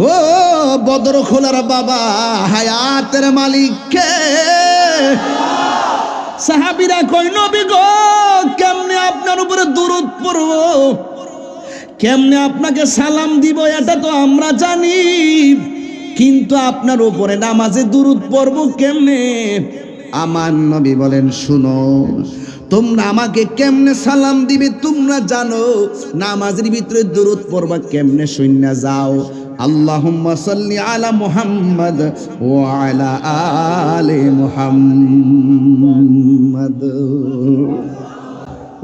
ও বদর খোলার বাবা হায়াতের মালিক কে? সাহাবীরা কই নবী গো কেমনে আপনার উপরে দুরূদ পড়ব, কেমনে আপনাকে সালাম দিব এটা তো আমরা জানি, কিন্তু আপনার উপরে নামাজে দুরূদ পড়ব কেমনে? আমার নবী বলেন শুনো, তোমরা আমাকে কেমনে সালাম দিবে তোমরা জানো, নামাজের ভিতরে দুরূদ পড়বা কেমনে শুননা যাও। আল্লাহুম্মা সাল্লি আলা মুহাম্মদ ওয়া আলা আলি মুহাম্মদ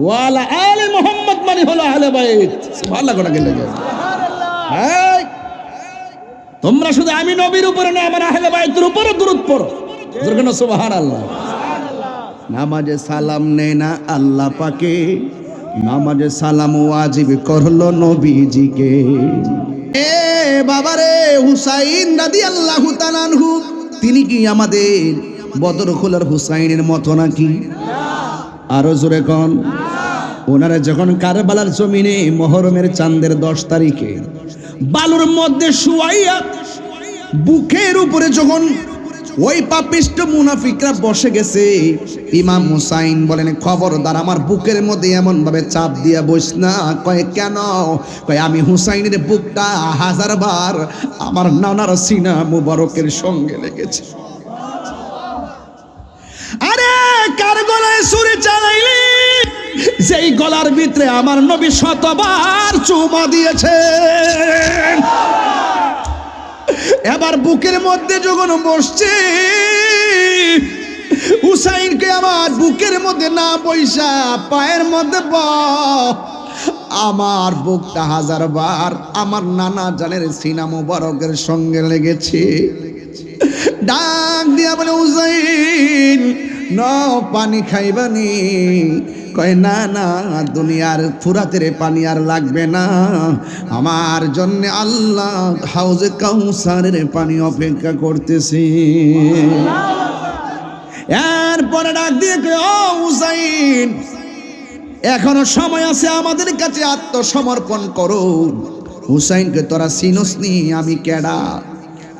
ওয়া আলা আলি মুহাম্মদ মানে হলো আহলে বাইত। সুবহানাল্লাহ কোটা গেলে এই তোমরা শুধু আমি নবীর উপরে না আমার আহলে বাইতের উপরে দুরূদ পড়ো। জোরে কেন সুবহানাল্লাহ। নামাজে সালাম নেয় না আল্লাহ পাকে, নামাজে সালাম ওয়াজিব করলো নবীজিকে। এ বাবারে হুসাইন রাদিয়াল্লাহু তাআলা আনহু তিনি কি আমাদের বদর খোলার হুসাইনের মতো নাকি? আরো জোরে কোন। ওনারা যখন কারবালার জমিনে মুহররমের চাঁদের 10 তারিখে বালুর মধ্যে শুয়াইয়া বুকের উপরে যখন ওই পাপিষ্ট মুনাফিকরা বসে গেছে, ইমাম হুসাইন বলেন খবরদার আমার বুকের মধ্যে এমন ভাবে চাপ দিয়া বস না। কয় কেন? কয় আমি হুসাইনের বুকটা 1000 বার আমার নানার সিনা মুবারকের সঙ্গে লেগেছে। আরে কার গলায় ছুরি চালাইলি যেই গলার ভিতরে আমার নবী 100 বার চুমা দিয়েছেন। এবার বুকের মধ্যে যখন বসছে হুসাইনকে আমার বুকের মধ্যে না বইসা পায়ের মধ্যে আমার বুকটা 1000 বার আমার নানা জানের সিনা মুবারকের সঙ্গে লেগেছে। ডাক দিয়া বলে হুসাইন ন পানি খাইবানি? কয় না না দুনিয়ার ফুরাতের পানি আর লাগবে না, আমার জন্য আল্লাহ হাউজে কাউসারের পানি অপেক্ষা করতেছে। এরপরে ডাক দিয়ে ও হুসাইন এখনো সময় আছে আমাদের কাছে আত্মসমর্পণ করো। হুসাইনকে তোরা চিনস নি আমি কেডা?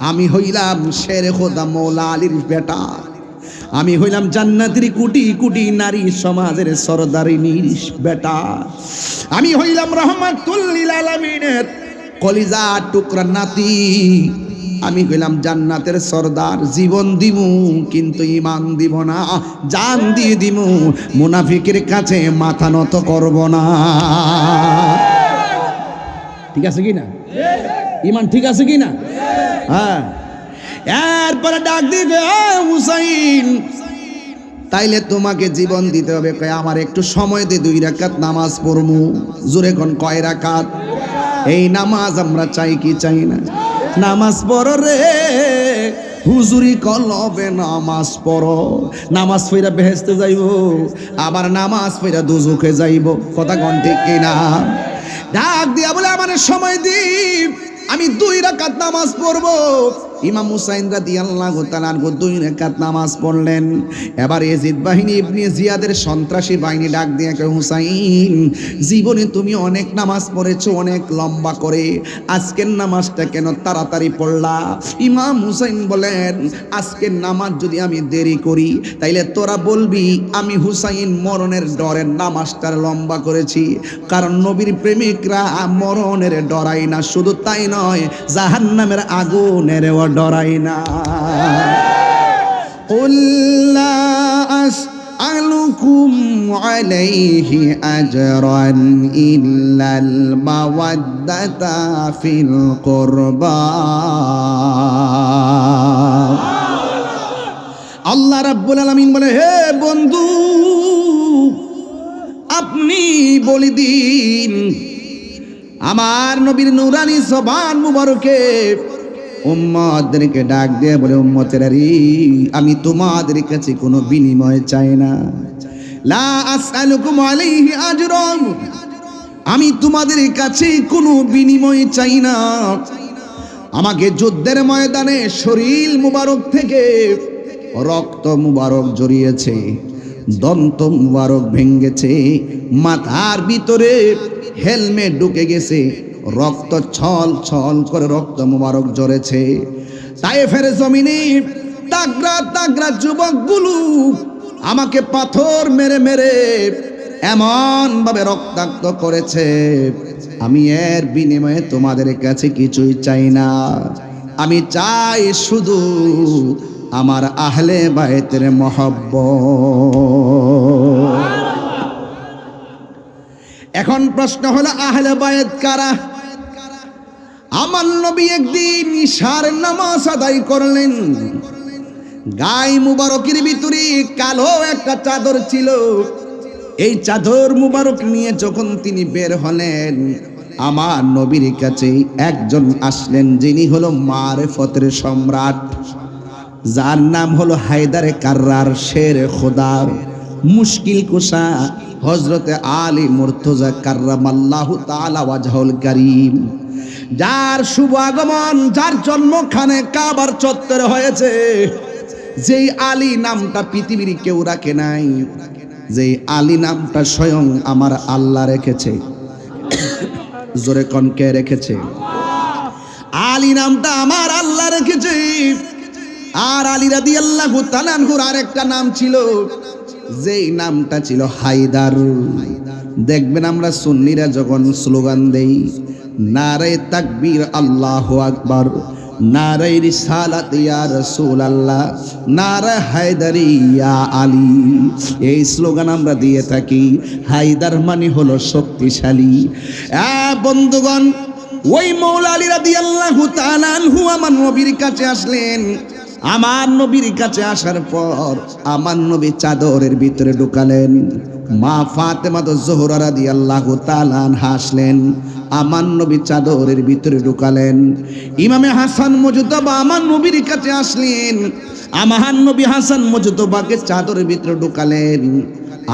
আমি হইলাম শেরে খোদা মৌলা আলীর বেটা, আমি হইলাম জান্নাতের কোটি কোটি নারী সমাজের সরদারিনীর বেটা, আমি হইলাম রহমাতুল লিল আলামিনের কলিজা টুকরা নাতি, আমি হইলাম জান্নাতের সরদার। জীবন দিমু কিন্তু ঈমান দিব না, জান দিয়ে দিমু মুনাফিকের কাছে মাথা নত করব না। ঠিক আছে কি না? ঈমান ঠিক আছে কি না? হ্যাঁ। এরপরে ডাক দিবে হুসাইন তাইলে তোমাকে জীবন দিতে হবে। কয় আমার একটু সময় দে 2 রাকাত নামাজ পড়মু। জোরে কোন কয় রাকাত? এই নামাজ আমরা চাই কি চাই না? নামাজ পড়ো রে হুজুরি কলবে নামাজ পড়ো, নামাজ পড়া বেহেশতে যাইব, আবার নামাজ পড়া দোজখে যাইব। কথা কোন ঠিক কিনা? ডাক দিয়া বলে আমার সময় দি আমি 2 রাকাত নামাজ পড়বো। ইমাম হুসাইন রাদিয়াল্লাহু তাআলা 2 রাকাত নামাজ পড়লেন। এবার ইয়াজিদ বাহিনী ইবনে জিয়াদের সন্ত্রাসী বাহিনী ডাক দিয়ে কয় হুসাইন জীবনে তুমি অনেক নামাজ পড়েছো অনেক লম্বা করে, আজকের নামাজটা কেন তাড়াতাড়ি পড়লা? ইমাম হুসাইন বলেন আজকের নামাজ যদি আমি দেরি করি তাইলে তোরা বলবি আমি হুসাইন মরণের ডরে নামাজটা লম্বা করেছি। কারণ নবীর প্রেমিকরা মরণের ডরাই না, শুধু তাই নয় জাহান্নামের আগুনের ডরাই না। কুল্লা আসআলুকুম আলাইহি আজরান ইল্লাল মাওয়াদ্দাতা ফিল কুরবা। আল্লাহ রাব্বুল আলামিন বলে হে বন্ধু আপনি বলে দিন আমার নবীর নূরানি জবান মুবারকে উম্মতদেরকে ডাক দিয়ে বলে উম্মতেরা রে আমি তোমাদের কাছে কোনো বিনিময় চাই না। লা আসআলুকুম আলাইহি আজরান, আমি তোমাদের কাছে কোনো বিনিময় চাই না। আমাকে যুদ্ধের ময়দানে শরীর মুবারক থেকে রক্ত মুবারক জড়িয়েছে, দন্ত মুবারক ভেঙেছে, মাথার ভিতরে হেলমেট ঢুকে গেছে, রক্ত ছল ছল করে রক্ত মুবারক ঝরেছে। তায়েফের জমিনে তাগড়া তাগড়া যুবকগুলো আমাকে পাথর মেরে মেরে এমন ভাবে রক্তাক্ত করেছে, আমি এর বিনিময়ে তোমাদের কাছে কিছুই চাই না। আমি চাই শুধু আমার আহলে বায়তের মহব্বত। এখন প্রশ্ন হলো আহলে বায়ত কারা? আমার নবী একদিন ইশার নামাজ আদায় করলেন, গায়ে মুবারকের ভিতরে কালো একটা চাদর ছিল। এই চাদর মুবারক নিয়ে যখন তিনি বের হলেন, আমার নবীর কাছে একজন আসলেন, যিনি হলো মারেফতের সম্রাট, যার নাম হলো হায়দারে কাররার, শের খোদা, মুশকিল কুশা হযরতে আলী মুর্তজা কাররামাল্লাহু তাআলা ওয়াজহুল কারীম, যার শুভ আগমন, যার জন্মখানে কাবার চত্বরে হয়েছে। যেই আলী নামটা পৃথিবীর কেউ রাখে নাই, যেই আলী নামটা স্বয়ং আমার আল্লাহ রেখেছে। জোরে কোন কে রেখেছে? আলী নামটা আমার আল্লাহ রেখেছে। আর আলী রাদিয়াল্লাহু তাআলা আনহুর আরেকটা নাম ছিল, যেই নামটা ছিল হায়দার। দেখবেন আমরা সুন্নিরা যখন স্লোগান দেই, নারে তাকবীর আল্লাহু আকবার, নারে রিসালাত ইয়া রাসূলুল্লাহ, নারে হায়দারি ইয়া আলী, এই স্লোগান আমরা দিয়ে থাকি। হায়দার মানে হলো শক্তিশালী। বন্ধুগণ, ওই মৌলা আলী রাদিয়াল্লাহু তাআলা আনহু আমার নবীর কাছে আসলেন। আমার নবীর কাছে আসার পর আমার নবী চাদরের ভিতরে ঢুকালেন। মা ফাতেমা জোহরা রাদিয়াল্লাহু তাআলা আনহা আসলেন, আমার নবী চাদরের ভিতরে ঢুকালেন। ইমামে হাসান মুজতবা আমার নবীর কাছে আসলেন, আমার নবী হাসান মুজতবাকে চাদরের ভিতরে ঢুকালেন।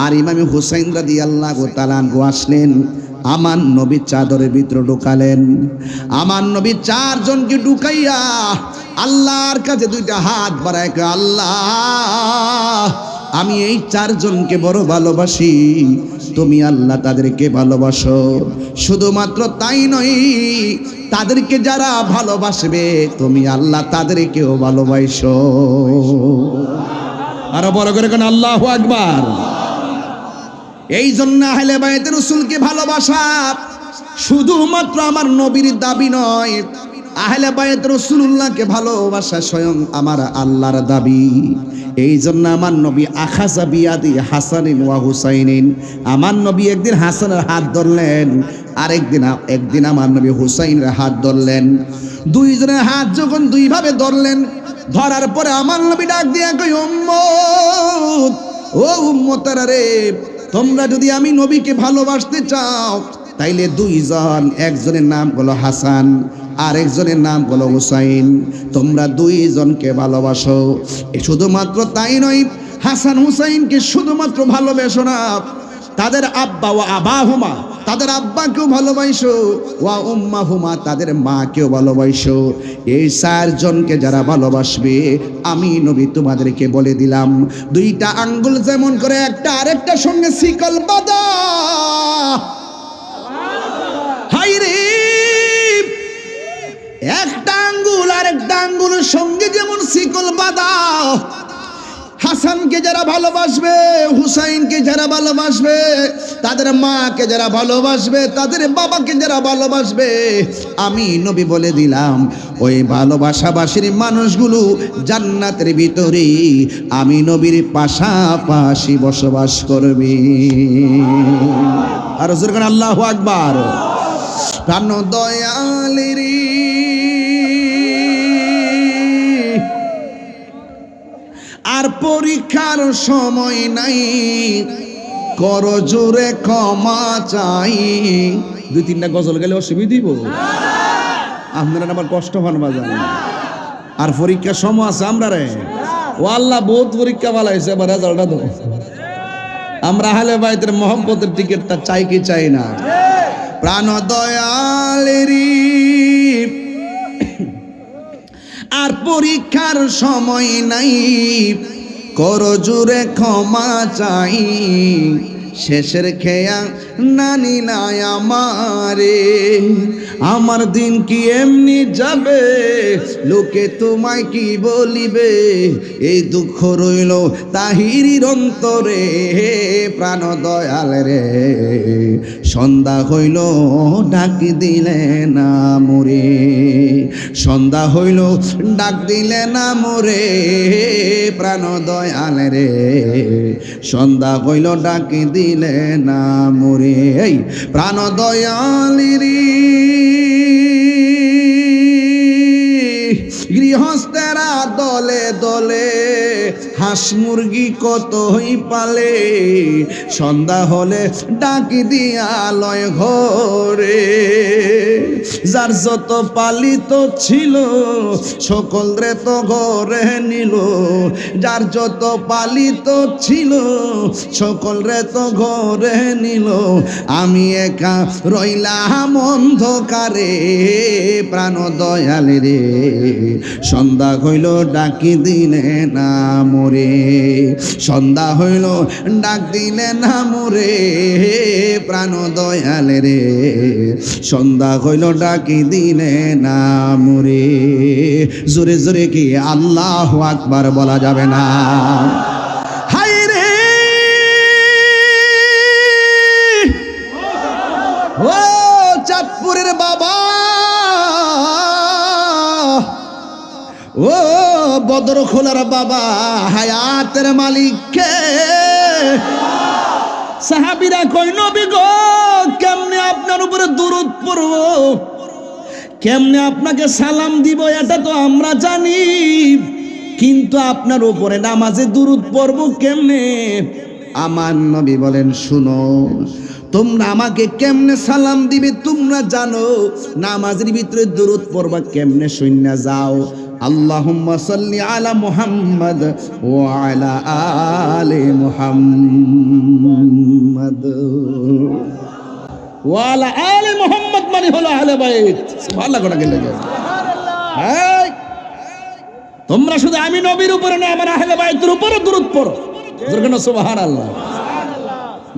আর ইমামে হুসাইন রাদিয়াল্লাহু তাআলা আনহু আসলেন, আমার নবী চাদরের ভিতরে ঢুকালেন। আমার নবী চারজনকে ঢুকাইয়া আল্লাহর কাছে দুইটা হাত বাড়ায়, আল্লাহ আমি এই চারজনকে বড় ভালোবাসি, তুমি আল্লাহ তাদেরকে ভালোবাসো। শুধুমাত্র তাই নয়, তাদেরকে যারা ভালোবাসবে তুমি আল্লাহ তাদেরকেও ভালোবাসো। আরো বড় করে কোন আল্লাহু আকবার। এই জন্য আহলে বায়তের রাসূলকে ভালোবাসা শুধুমাত্র আমার নবীর দাবি নয়, আহলে বায়ত রাসূলুল্লাহকে ভালোবাসা স্বয়ং আমার আল্লাহর দাবি। এই জন্য আমার নবী আখাযা বিয়াদি হাসানিন ওয়া হুসাইনিন, আমার নবী একদিন হাসানের হাত ধরলেন, আর একদিন আমার নবী হুসাইনের হাত ধরলেন। দুইজনের হাত যখন দুইভাবে ধরলেন, ধরার পরে আমার নবী ডাক দিয়ে কই, উম্মত, ও উম্মতেরা রে, তোমরা যদি আমি নবীকে ভালোবাসতে চাও তাইলে দুইজন, একজনের নাম হলো হাসান আর একজনের নাম হলো হুসাইন, তোমরা দুইজনকে ভালোবাসো। শুধুমাত্র তাই নয়, হাসান হুসাইনকে শুধুমাত্র ভালোবাসো না, তাদের আব্বা ওয়া আবাহুমা, তাদের আব্বাকেও ভালোবাসো, ওয়া উম্মাহুমা, তাদের মাকেও ভালোবাসো। এই চারজনকে যারা ভালোবাসবে, আমি নবী তোমাদেরকে বলে দিলাম, দুইটা আঙ্গুল যেমন করে একটা আরেকটার সঙ্গে শিকল বাঁধা, হায়রে একটা আঙ্গুল আরেকটা আঙ্গুলের সঙ্গে যেমন শিকল বাঁধা, হাসানকে যারা ভালোবাসবে, হুসাইনকে যারা ভালোবাসবে, তাদের মাকে যারা ভালোবাসবে, তাদের বাবাকে যারা ভালোবাসবে, আমি নবী বলে দিলাম ওই ভালোবাসাবাসীর মানুষগুলো জান্নাতের ভিতরে আমি নবীর পাশাপাশি বসবাস করবে। আর জোরে করে আল্লাহু আকবার। প্রাণ দয়ালের আর পরীক্ষার সময় নাই, কর জোরে ক্ষমা চাই। দুই তিনটা গজল গেলে অসুবিধা দিব, আপনারা আবার কষ্ট হন বাজান। আর পরীক্ষার সময় আছে আমরা রে, ও আল্লাহ বহুত পরীক্ষা ভালো হয়েছে, এবার রেজাল্টটা দেবো। আমরা আহলে বায়তের মহব্বতের টিকিটটা চাই কি চাই না? প্রাণ দয়ালেরি আর পরীক্ষার সময় নাই, কর জোরে ক্ষমা চাই। শেষের খেয়া নানি নাই আমারে, আমার দিন কি এমনি যাবে, লোকে তোমায় কি বলিবে, এই দুঃখ রইল তাহিরির অন্তরে, প্রাণ দয়াল রে সন্ধ্যা হইল ডাক দিলে না মোরে, সন্ধ্যা হইল ডাক দিলে না মোরে, প্রাণ দয়াল রে সন্ধ্যা হইল ডাক দিলে না মোরে, এই প্রাণ দয়ালিরি গৃহস্থেরা দলে দলে হাঁস মুরগি কতই পালে, সন্ধ্যা হলে ডাকি দিয়া লয় ঘরে, যার যত পালিত ছিল সকল রে তো ঘরে নিল, যার যত পালিত ছিল সকল রে তো ঘরে নিল, আমি একা রইলাম অন্ধকারে, প্রাণ দয়াল রে সন্ধ্যা হইল ডাকি দিলে না মোরে, সন্ধ্যা হইল ডাক দিলে না মোরে, প্রাণ দয়াল রে সন্ধ্যা হইল ডাকি দিলে না মোরে, জোরে জোরে কি আল্লাহু আকবার বলা যাবে না? হায় রে ও চাঁদপুরের বাবা, ও বদর খোলার বাবা, হায়াতের মালিক কে? সাহাবীরা কই নবী গো কেমনে আপনার উপরে দুরূদ পড়ব, কেমনে আপনাকে সালাম দিব এটা তো আমরা জানি, কিন্তু আপনার উপরে নামাজে দুরূদ পড়ব কেমনে? আমার নবী বলেন শুনো, তোমরা আমাকে কেমনে সালাম দিবে তোমরা জানো, নামাজের ভিতরে দুরূদ পড়বা কেমনে শুননা যাও। আল্লাহুম্মা সাল্লি আলা মুহাম্মদ ওয়া আলা আলি মুহাম্মদ ওয়া আলা আলি মুহাম্মদ মানে হলো আহলে বাইত। সুবহানাল্লাহ কোনা গেলে এই তোমরা শুধু আমি নবীর উপরে না আমার আহলে বাইতের উপরে দুরূদ পড়ো, জোরে কেন সুবহানাল্লাহ।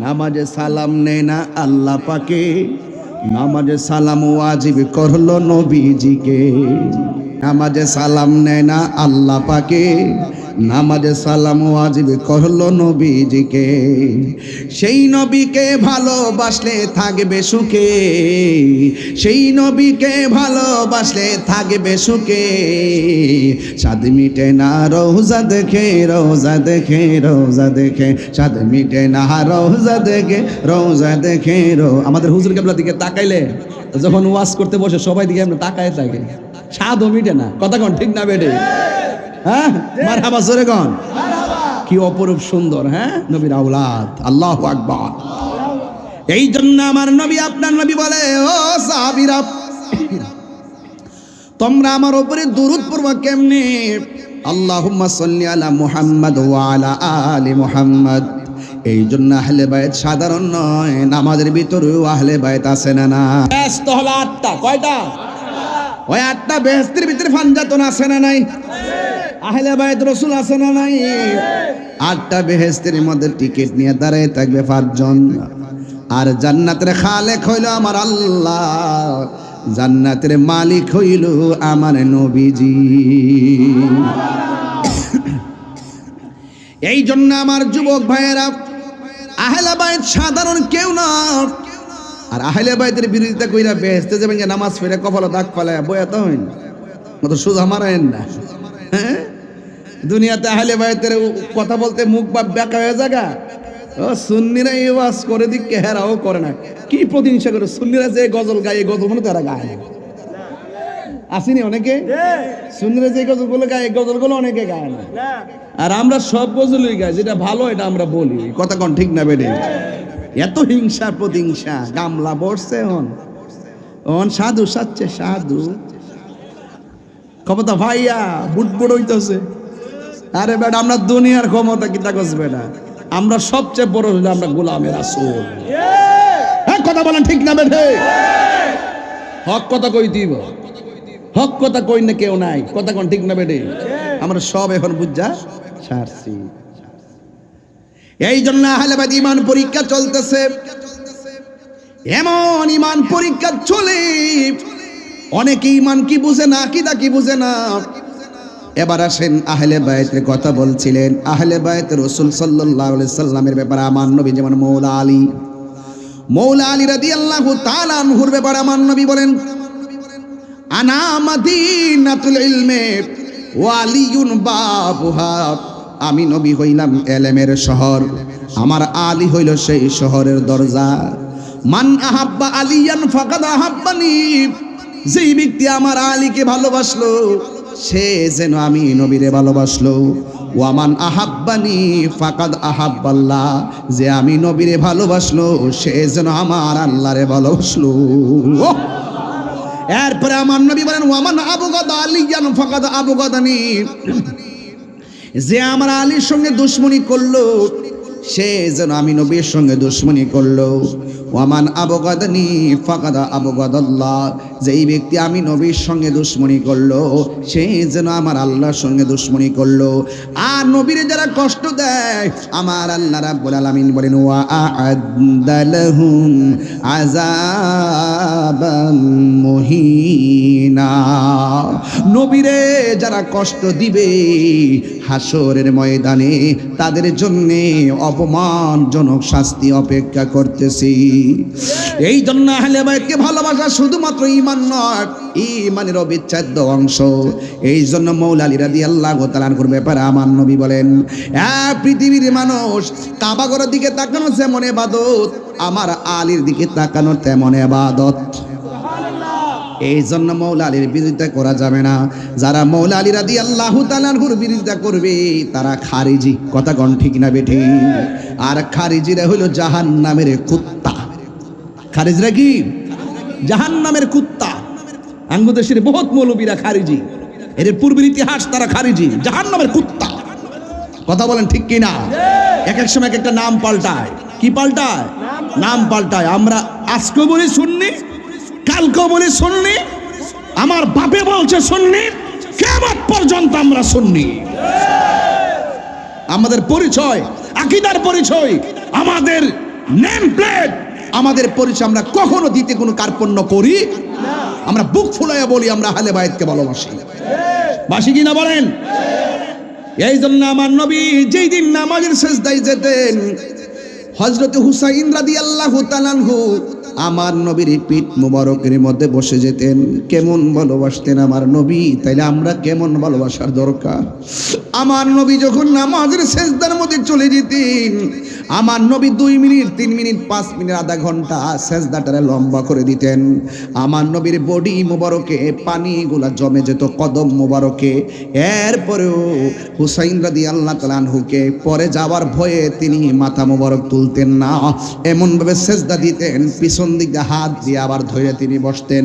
নামাজে সালাম নেয় না আল্লাহ পাকে, নামাজে সালাম ওয়াজিব করলো নবীজিকে, নামাজে সালাম নেয় না আল্লাহ পাকে, নামাজে সালাম ওয়াজিব করলো নবীজিকে, সেই নবীকে ভালোবাসলে থাকবে সুখে, সেই নবীকে ভালোবাসলে থাকবে সুখে, সাদ মিটে না রোজা দেখে, রোজা দেখে, রোজা দেখে, সাদ মিটে না রোজা দেখে, রোজা দেখে। আমাদের হুজুর কেবলার দিকে তাকাইলে যখন ওয়াজ করতে বসে সবাই দিকে আমরা তাকায় থাকে, স্বাদও মিটে না। কথা কন ঠিক না বেটে? হ্যাঁ মারহাবা জোরে কন। কি অপরূপ সুন্দর হ্যাঁ নবীর আওলাদ, আল্লাহু আকবার। এই জন্য আমার নবী আপনার নবী বলে, ও সাহাবীরা তোমরা আমার উপরে দুরূদ পড়বা কেমনে? আল্লাহুম্মা সাল্লি আলা মুহাম্মদ ওয়া আলা আলি মুহাম্মদ। এই জন্য আহলে বাইত সাধারণ নয়, নামাজের ভিতরেও আহলে বাইত আছে না? না বেহেশত হলো 8টা। কয়টা? ওই 8টা বেহেশতের ভিতরে ফানজাতন আছে না নাই? আহলে বাইত রাসূল আছে না নাই? 8টা বেহেশতের মধ্যে টিকিট নিয়ে দাঁড়ায় থাকবে 5 জন, আর জান্নাতের খালেক হইল আমার আল্লাহ, জান্নাতের মালিক হইল আমার নবীজি। এই জন্য আমার যুবক ভাইয়েরা আহলে বাইত সাধারণ কেউ না, আর আহলে বাইতের বিরোধিতা কইরা বেহেশতে যাবেন যে নামাজ পড়ে কপালে দাগ ফালায় বয়া তো হইন মত সোজা মারায়েন না। হ্যাঁ দুনিয়াতে আহলে বাইতের কথা বলতে মুখ বা বেকা হয়ে জায়গা, ও সুন্নিরা এই ওয়াজ করে দিক হেরাও করে না, কি প্রতিহিংসা করে। সুন্নিরা যে গজল গায় এই গজল মনে তারা গায় না, আসেনি অনেকে সুন্নিরা যে গজলগুলো গায় এই গজলগুলো অনেকে গায় না, আর আমরা সব গজলই গাই, যেটা ভালো এটা আমরা বলি। কথা কোন ঠিক না বেড়ে? এত হিংসা প্রতিহিংসা গামলা বসছে অন সাধু সাচ্ছে সাধু ক্ষমতা ভাইয়া বুট বুট হইতেছে। আরে বেটা আমরা দুনিয়ার ক্ষমতা কি তা কসবে না, আমরা সবচেয়ে বড় হইলে আমরা গোলামের রাসূল। হ্যাঁ কথা বলেন ঠিক না বেঠে? হক কথা কই দিব, হক কথা কই না কেউ নাই। কথা কোন ঠিক না বেঠে? আমরা সব এখন বুঝা ছাড়ছি। এই জন্য আহলে বাইত ঈমান পরীক্ষা চলতেছে, এমন ঈমান পরীক্ষা চলে, অনেকে ঈমান কি বুঝে না, আকীদা কি বুঝে না। এবার আসেন আহলে বাইতের কথা বলছিলেন, আহলে বাইত রাসূল সাল্লাল্লাহু আলাইহি সাল্লামের ব্যাপারে আমার নবী যেমন মৌলা আলী রাদিয়াল্লাহু তাআলা আনহুর ব্যাপারে আমার নবী বলেন, আনা মাদিনাতুল ইলমে ওয়া আলিয়ুন বাবুহা, আমি নবী হইলাম এলেমের শহর, আমার আলী হইল সেই শহরের দরজা। মান আহাব্বা আলিয়ান ফাকাদ আহাব্বানি, যেই ব্যক্তি আমার আলীকে ভালোবাসলো সে যেন আমি নবীরে ভালোবাসলো। ওয়ামান আহাব্বানি ফাকাদ আহাব্বাল্লাহ, যে আমি নবীরে ভালোবাসলো সে যেন আমার আল্লাহরে ভালোবাসলো। এরপরে আমার নবী বলেন, ওয়ামান আবগাদা আলিয়ান ফাকাদ আবগাদানি, যে আমার আলীর সঙ্গে দুশমনি করলো সে যেন আমি নবীর সঙ্গে দুশমনি করলো। ওয়ামান আবগাদানি ফাকাদ আবগাদাল্লাহ, যেই ব্যক্তি আমি নবীর সঙ্গে দুশমনি করলো সে যেন আমার আল্লাহর সঙ্গে দুশমনি করলো। আর নবীরে যারা কষ্ট দেয় আমার আল্লাহ রাব্বুল আলামিন বলেন, ওয়া আ'আদ্দা লাহুম আযাবাম মুহিনা, নবীরে যারা কষ্ট দিবে হাসরের ময়দানে তাদের জন্য অপমানজনক শাস্তি অপেক্ষা করতেছি। এই জন্য আহলে বাইতকে ভালোবাসা শুধুমাত্র ঈমান নয়, ঈমানের অবিচ্ছেদ্য অংশ। এই জন্য মৌলা আলী রাদিয়াল্লাহু তাআলা আনহুর ব্যাপারে আমার নবী বলেন, পৃথিবীর মানুষ কাবা ঘরের দিকে তাকানো যেমন ইবাদত, আমার আলীর দিকে তাকানো তেমন ইবাদত। এই জন্য মৌলা আলীর বিরোধিতা করা যাবে না। যারা মৌলা আলী রাদিয়াল্লাহু তাআলা আনহুর বিরোধিতা করবে তারা খারিজি, কথা কোন ঠিক না বেঠি? আর খারিজিরা হলো জাহান্নামের কুত্তা। খারিজরা কি? জাহান্নামের কুত্তা। বাংলাদেশের বহুত মৌলবীরা খারিজি, এর পূর্বের ইতিহাস তারা খারিজি, জাহান্নামের কুত্তা। কথা বলেন ঠিক কি না? এক এক সময় এক একটা নাম পাল্টায়। কি পাল্টায়? নাম পাল্টায়। আমরা আজকে বলি সুন্নি, কালকে বলি সুন্নি, আমার বাপে বলছে সুন্নি, কিয়ামত পর্যন্ত আমরা সুন্নি। আমাদের পরিচয়, আকীদার পরিচয়, আমাদের নেম প্লেট, আমাদের পরিচয় আমরা কখনো দিতে কোনো কার্পণ্য করি না। আমরা বুক ফুলাইয়া বলি আমরা আহলে বাইতকে ভালোবাসি। বাসি কিনা বলেন? এই জন্য আমার নবী যেই দিন নামাজের সিজদায় যেতেন, হযরত হুসাইন রাদিয়াল্লাহু তাআলা আনহু আমার নবীর পিঠ মুবারকের মধ্যে বসে যেতেন। কেমন ভালোবাসতেন আমার নবী, তাইলে আমরা কেমন ভালোবাসার দরকার। আমার নবী যখন নামাজের সিজদার মধ্যে চলে যেতেন, আমার নবী 2 মিনিট 3 মিনিট 5 মিনিট আধা ঘন্টা সিজদাটারে লম্বা করে দিতেন। আমার নবীর বডি মুবারকে পানিগুলা জমে যেত কদম মুবারকে। এরপরেও হুসাইন রাদিয়াল্লাহু তাআলা আনহুকে পরে যাওয়ার ভয়ে তিনি মাথা মুবারক তুলতেন না, এমনভাবে সিজদা দিতেন, পিছন দিকে হাত দিয়ে আবার ধরে তিনি বসতেন।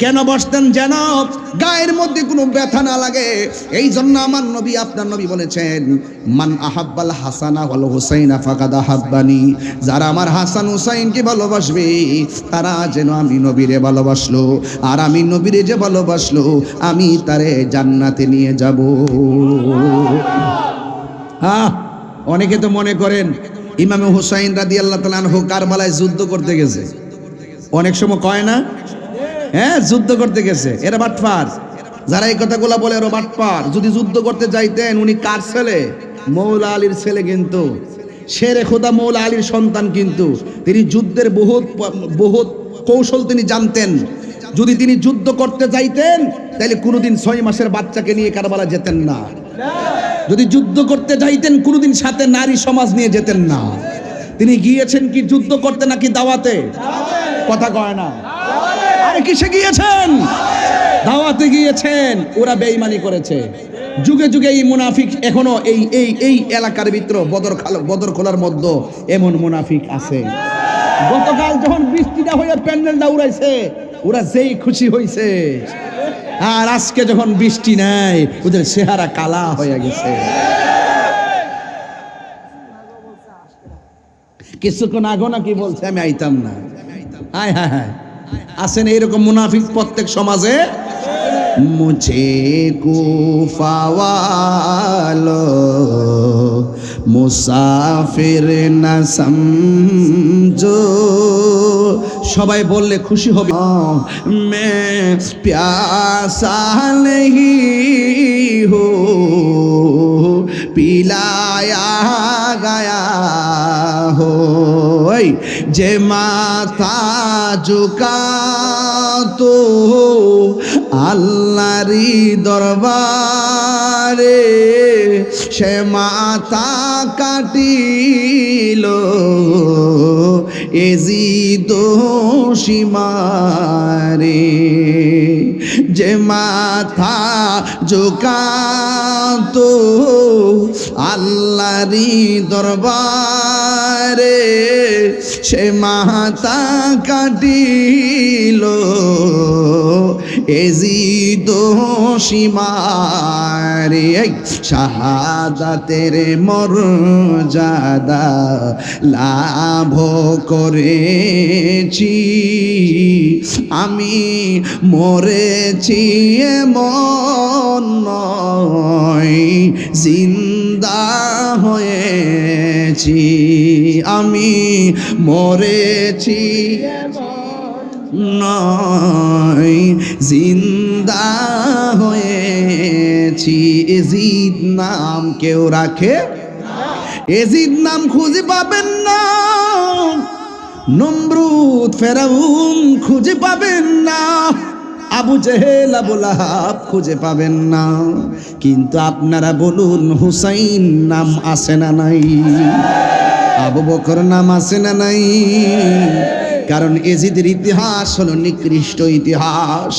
কেন বসতেন? যেন গায়ের মধ্যে কোনো ব্যথা না লাগে। এই জন্য আমার নবী, আপনার নবী বলেছেন, মান আহাব্বাল হাসানা ওয়াল হুসাইনা ফাকাদ আহাব্বানি, যারা আমার হাসান হুসাইনকে ভালোবাসবে তারা যেন আমি নবীরে ভালোবাসলো, আর আমি নবীরে যে ভালোবাসলো আমি তারে জান্নাতে নিয়ে যাব। অনেকে তো মনে করেন ইমাম হুসাইন রাদিয়াল্লাহু তাআলা আনহু কারবালায় যুদ্ধ করতে গেছে। অনেক সময় কয় না, হ্যাঁ যুদ্ধ করতে গেছে, এরা বাটপার। যারা এই কথাগুলো বলে এরা বাটপার। যদি যুদ্ধ করতে যাইতেন, উনি কার ছেলে? মৌলা আলীর ছেলে, কিন্তু শেরে খোদা মৌলা আলীর সন্তান, কিন্তু তিনি যুদ্ধের বহুত কৌশল তিনি জানতেন। যদি তিনি যুদ্ধ করতে যাইতেন তাহলে কোনোদিন 6 মাসের বাচ্চাকে নিয়ে কারবালা যেতেন না। যদি যুদ্ধ করতে যাইতেন কোনোদিন সাথে নারী সমাজ নিয়ে যেতেন না। তিনি গিয়েছেন কি যুদ্ধ করতে নাকি দাওয়াতে? কথা কয় না। আরে কিসে গিয়েছেন? দাওয়াতে গিয়েছেন। ওরা বেঈমানি করেছে। যুগে যুগে এই মুনাফিক এখনো এই এলাকার ভিতর বদর খোলার মধ্যে এমন মুনাফিক আছে। গতকাল যখন বৃষ্টিটা হয়ে প্যান্ডেলটা উড়াইছে, ওরা যেই খুশি হইছে, আর আজকে যখন বৃষ্টি নাই ওদের চেহারা কালা হয়ে গেছে। কিছুক্ষণ আগে নাকি বলছে আমি আইতাম না। হায় হায় হায়, আছেন এইরকম মুনাফিক প্রত্যেক সমাজে। মুঝে কুফা वालो মুসাফির না সমঝো। সবাই বললে খুশি হবে। মে প্যাসা নেহি হো পিলায়া গায়া হো। যে মাথা ঝুকাতো আল্লাহরি দরবারে, সে মাথা কাটিল এজিদ সীমারে। যে মাথা ঝুকাতো আল্লাহরি দরবারে, সে মাথা কাটিল এজিদ সীমারে। শাহাদাতের মর্যাদা লাভ করেছি আমি, মরেছি এমন নয়, জিন্দা হয়েছি আমি, মরেছি নয়, জিন্দা হয়েছি। এজিদ নাম কেউ রাখে? এজিদ নাম খুঁজে পাবেন না, নমরুদ ফেরাউন খুঁজে পাবেন না, আবু জেহেল আবু লাহাব খুঁজে পাবেন না। কিন্তু আপনারা বলুন, হুসাইন নাম আছে না নাই? আবু বকর নাম আছে না নাই? কারণ এজিদের ইতিহাস হলো নিকৃষ্ট ইতিহাস।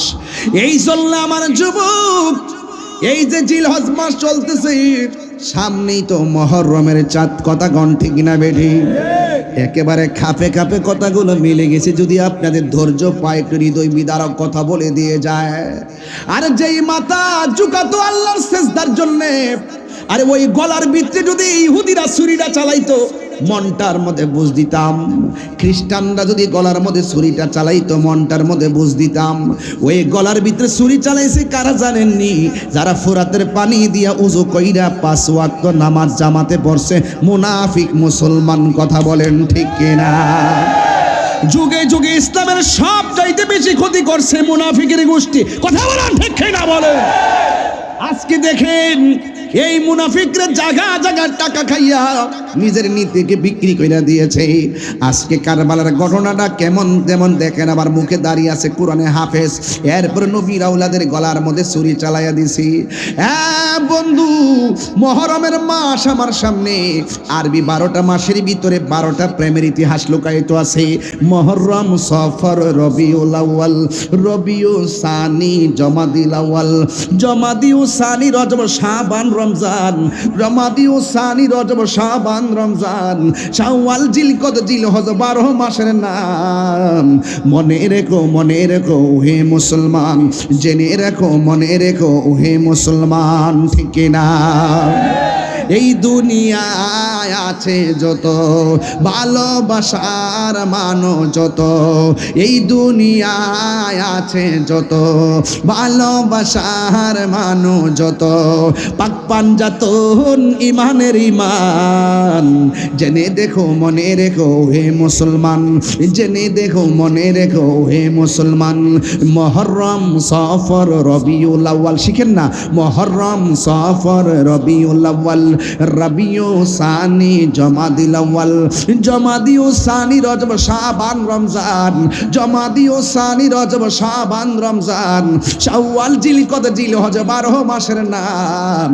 এই চললে আমার যুবক, এই যে জিলহজ মাস চলতেছে, সামনেই তো মুহররমের চাঁদ। কথা গণ ঠিক না বেঠি? একেবারে খাপে খাপে কথাগুলো মিলে গেছে। যদি আপনাদের ধৈর্য পায়, একটু হৃদয় বিদারক কথা বলে দিয়ে যায়। আর যেই মাথা ঝুঁকাতো আল্লাহর সিজদার জন্যে, আরে ওই গলার ভিতরে যদি ইহুদিরা ছুরিটা চালাইতো, মনটার মধ্যে বুঝ দিতাম। খ্রিস্টানরা যদি গলার মধ্যে ছুরিটা চালাইতো, মনটার মধ্যে বুঝ দিতাম। ওই গলার ভিতরে ছুরি চালাইছে কারা জানেননি? যারা ফোরাতের পানি দিয়া উযু কইরা 5 ওয়াক্ত নামাজ জামাতে পড়ছে, মুনাফিক মুসলমান। কথা বলেন ঠিক কিনা? যুগে যুগে ইসলামের সব চাইতে বেশি ক্ষতি করছে মুনাফিকের গোষ্ঠী। কথা বলেন ঠিক কিনা? বলেন। আজকে দেখেন এই মুনাফিকরা জায়গা জায়গা টাকা খাইয়া নিজের নীতিকে বিক্রি করে দিয়েছে। আজকে কারবালার ঘটনাটা কেমন তেমন দেখেন, আবার মুখে দাঁড়িয়ে আছে কোরআনে হাফেজ, এরপর নবীর আওলাদের গলার মধ্যে ছুরি চালাইয়া দিছি। হ্যাঁ বন্ধু, মুহররমের মাস আমার সামনে। আরবি 12টা মাসের ভিতরে 12টা প্রেমের ইতিহাস লুকায়িত আছে। মুহররম, সফর, রবিউল আউয়াল, রবিউল সানি, জমাদিল আউয়াল, জমাদিউল সানি, রজব, শাবান, রমজান, রমাদিউল সানি, রজব, শাবান, রমজান, শাওয়াল, জিলকদ, জিলহজ, 12 মাসের নাম। মনে রেখো, মনে রেখো হে মুসলমান, জেনে রেখো, মনে রেখো হে মুসলমান। ঠিক না? এই দুনিয়ায় আছে যত ভালোবাসার মানো যত, এই দুনিয়ায় আছে যত ভালোবাসার মানো যত, পাক পাঞ্জাতন ইমানের ইমান। জেনে দেখো, মনে রেখো হে মুসলমান, জেনে দেখো, মনে রেখো হে মুসলমান। মুহররম, সফর, রবিউল আউয়াল, শিখেন না? মুহররম, সফর, রবিউল আউয়াল, রবিউ সানি, জমাদিল আউয়াল, জমাদিউ সানি, রজব, শাবান, রমজান, জমাদিউ সানি, রজব, শাবান, রমজান, শাওয়াল, জিলকদ, জিলহজ, 12 মাসের নাম।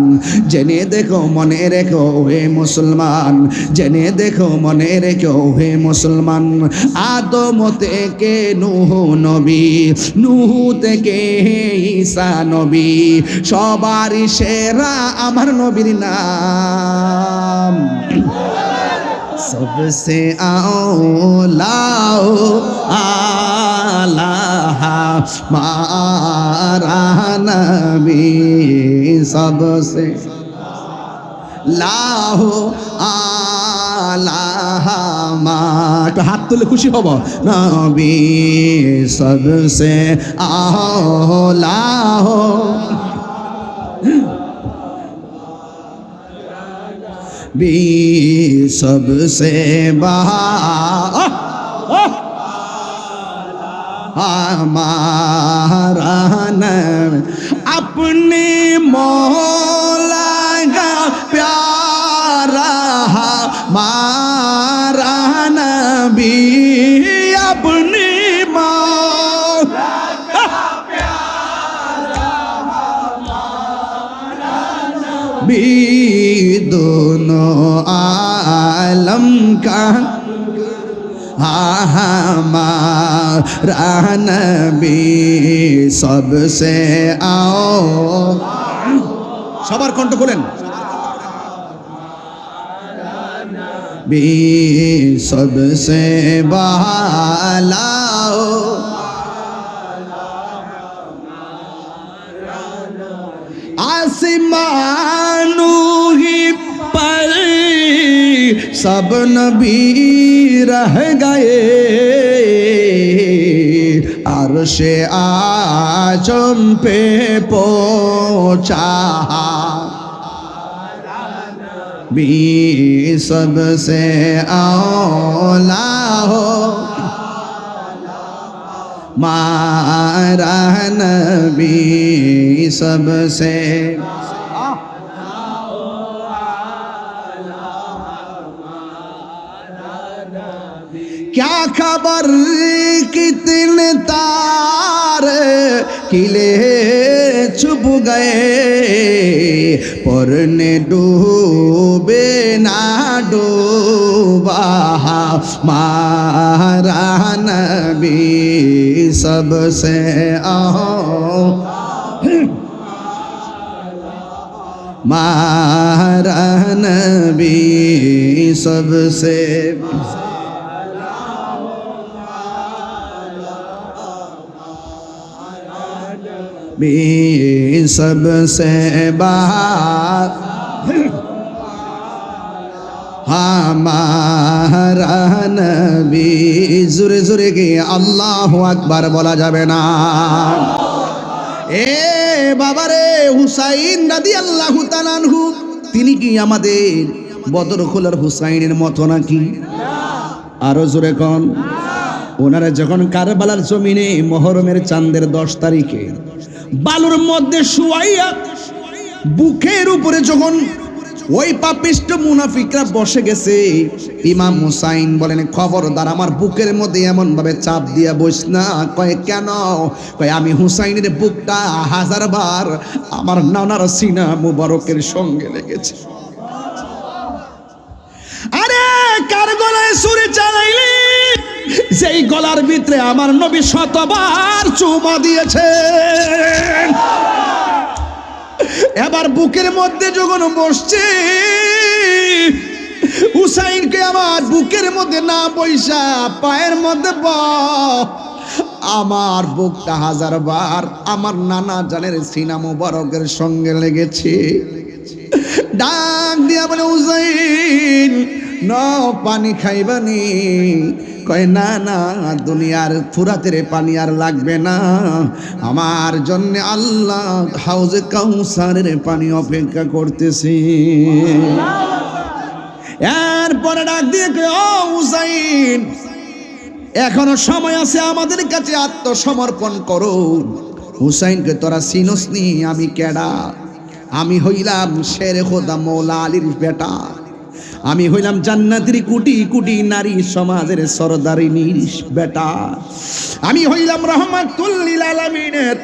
জেনে দেখো, মনে রেখো হে মুসলমান, জেনে দেখো, মনে রেখো হে মুসলমান। আদম থেকে নূহ নবী, নূহ থেকে ঈসা নবী, সবারই সেরা আমার নবীর নাম। सबसे आला आला हमारा नबी, सबसे लाहो आला हमारा, हाथ तुले खुशी हब, नबी सबसे आला हो। भी सबसे हमारा नबी अपने मौला का प्यारा हमारा नबी अपने मौला का प्यारा हमारा नबी दोनों आलम का हमारा नबी सबसे आओ সবার কণ্ঠ বলেন भी सबसे बालाओ आसमानों ही पर सब नबी रह गए अर्शे आजम पे पहुंचा भी सबसे औला हो मारा नबी सबसे क्या खबर कितने तारे किले छुप गए पर ने डूबे ना डूबा मारा नबी सबसे मारा नबी सबसे भी सबसे बात हमारा नबी जुरे जुरे के अल्लाहु আকবার বলা যাবে না এ বাবারে হুসাইন রাদিয়াল্লাহু তাআলা আনহু তিনি কি আমাদের বদর খোলার হুসাইনের মতো নাকি আরো জোরে কোন ওনারা যখন কারবালার জমিনে মুহররমের চাঁদের 10 তারিখে বালুর মধ্যে শুয়াইয়া বুকের উপরে যখন ওই পাপিষ্ট মুনাফিকরা বসে গেছে ইমাম হুসাইন বলেন খবরদার আমার বুকের মধ্যে এমন ভাবে চাপ দিয়া বস না কয় কেন কয় আমি হুসাইনের বুকটা 1000 বার আমার নানার সিনা মুবারকের সঙ্গে লেগেছে আরে কার গলায় ছুরি চালাইলি যেই গলার ভিতরে আমার নবী 100 বার চুমা দিয়েছেন এবার বুকের মধ্যে যখন বসছে হুসাইনকে আমার বুকের মধ্যে না বইসা পায়ের মধ্যে আমার বুকটা 1000 বার আমার নানা জানের সিনা মুবারকের সঙ্গে লেগেছে ডাক দিয়া বলে হুসাইন না পানি খাইবানি কয় না না দুনিয়ার ফুরাতের পানি আর লাগবে না আমার জন্য আল্লাহ হাউজে কাউসারের পানি অপেক্ষা করতেছে এরপরে ডাক দিয়ে কয় ও হুসাইন এখনো সময় আছে আমাদের কাছে আত্মসমর্পণ করো হুসাইনকে তোরা চিনস নি আমি কেডা আমি হইলাম শেরে খোদা মৌলা আলীর বেটা আমি হইলাম জান্নাতের কোটি কোটি নারী সমাজের সরদারিনীর বেটা আমি হইলাম রহমাতুল লিল আলামিনের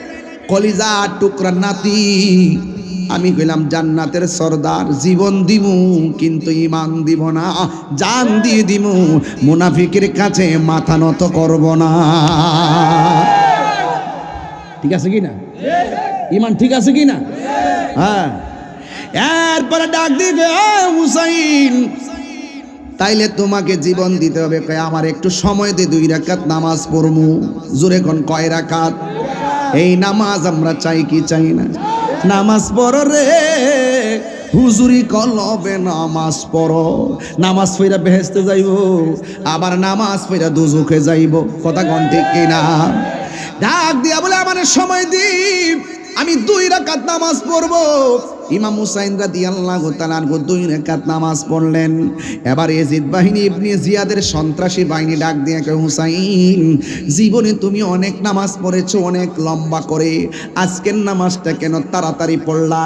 কলিজা টুকরা নাতি আমি হইলাম জান্নাতের সরদার জীবন দিমু কিন্তু ঈমান দিব না জান দিয়ে দিমু মুনাফিকের কাছে মাথা নত করব না ঠিক আছে কি না ঈমান ঠিক আছে কি না হ্যাঁ এরপরে ডাক দিবে হুসাইন তাইলে তোমাকে জীবন দিতে হবে কয় আমার একটু সময় দে 2 রাকাত নামাজ পড়মু জোরে কোন কয় রাকাত এই নামাজ আমরা চাই কি চাই না নামাজ পড়ো রে হুজুরি কলবে নামাজ পড়ো নামাজ পড়া বেহেশতে যাইবো আবার নামাজ পড়া দোজখে যাইবো কথা কোন ঠিক কি না ডাক দিয়া বলে আমার সময় দি আমি 2 রাকাত নামাজ পড়বো ইমাম হুসাইন রাদিয়াল্লাহু তাআলা আনহু 2 রাকাত নামাজ পড়লেন। এবার ইয়াজিদ বাহিনী ইবনে জিয়াদের সন্ত্রাসী বাহিনী ডাক দিয়ে কয়, হুসাইন জীবনে তুমি অনেক নামাজ পড়েছো অনেক লম্বা করে, আজকের নামাজটা কেন তাড়াতাড়ি পড়লা?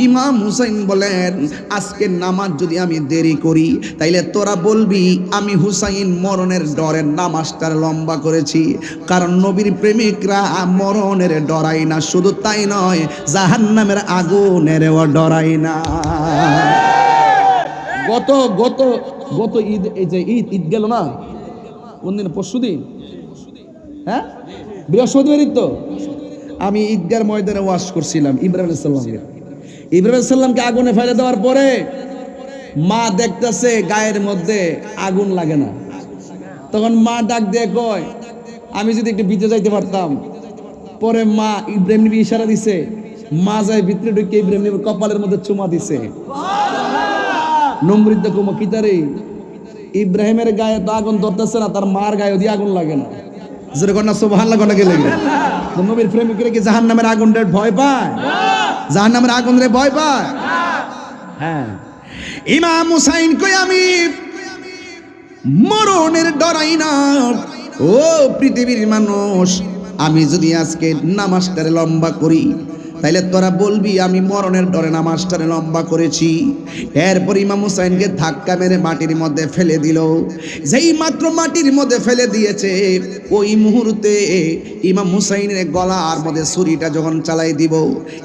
ইমাম হুসাইন বলেন, আজকের নামাজ যদি আমি দেরি করি তাইলে তোরা বলবি আমি হুসাইন মরণের ডরের নামাজটা লম্বা করেছি। কারণ নবীর প্রেমিকরা মরণের ডরাই না, শুধু তাই নয় জাহান্নামের আগুনেরও ডরাই না। গত গত গত ঈদ, এই যে ঈদ গেল না, কোন দিন? পরশুদিন, হ্যাঁ বৃহস্পতিবার ঈদ তো। আমি ঈদগার ময়দানে ওয়াজ করছিলাম ইব্রাহিম আলাইহিস সালামকে। ইব্রাহিম আলাইহিস সালামকে আগুনে ফেলে দেওয়ার পরে মা দেখতেছে গায়ের মধ্যে আগুন লাগে না। তখন মা ডাক দিয়ে কয়, আমি যদি একটু ভিতরে যাইতে পারতাম। পরে মা ইব্রাহিম নবী ইশারা দিছে, মা যায় ভিতরে ঢুকে ইব্রাহিম নবীর কপালের মধ্যে চুমা দিছে। নমরুদ দেখো কিতারে ইব্রাহিমের গায়ে তো আগুন ধরতেছে না, তার মার গায়ে দিয়ে আগুন লাগে না। যেরকম না সুবহানাল্লাহ কোন গেলে নবীর প্রেমিকরা কি জাহান্নামের আগুনের ভয় পায়? জাহান্নামের আগুনের ভয় পায়? হ্যাঁ। ইমাম হুসাইন কই আমি মরণের ডরাই না। ও পৃথিবীর মানুষ, আমি যদি আজকে নামাজটারে লম্বা করি তাইলে তোরা বলবি আমি মরণের ডরে নামাজটারে লম্বা করেছি। এরপর ইমাম হুসাইনকে ধাক্কা মেরে মাটির মধ্যে ফেলে দিল। যেই মাত্র মাটির মধ্যে ফেলে দিয়েছে, ওই মুহূর্তে ইমাম হুসাইনের গলার মধ্যে ছুরিটা যখন চালাই দিব,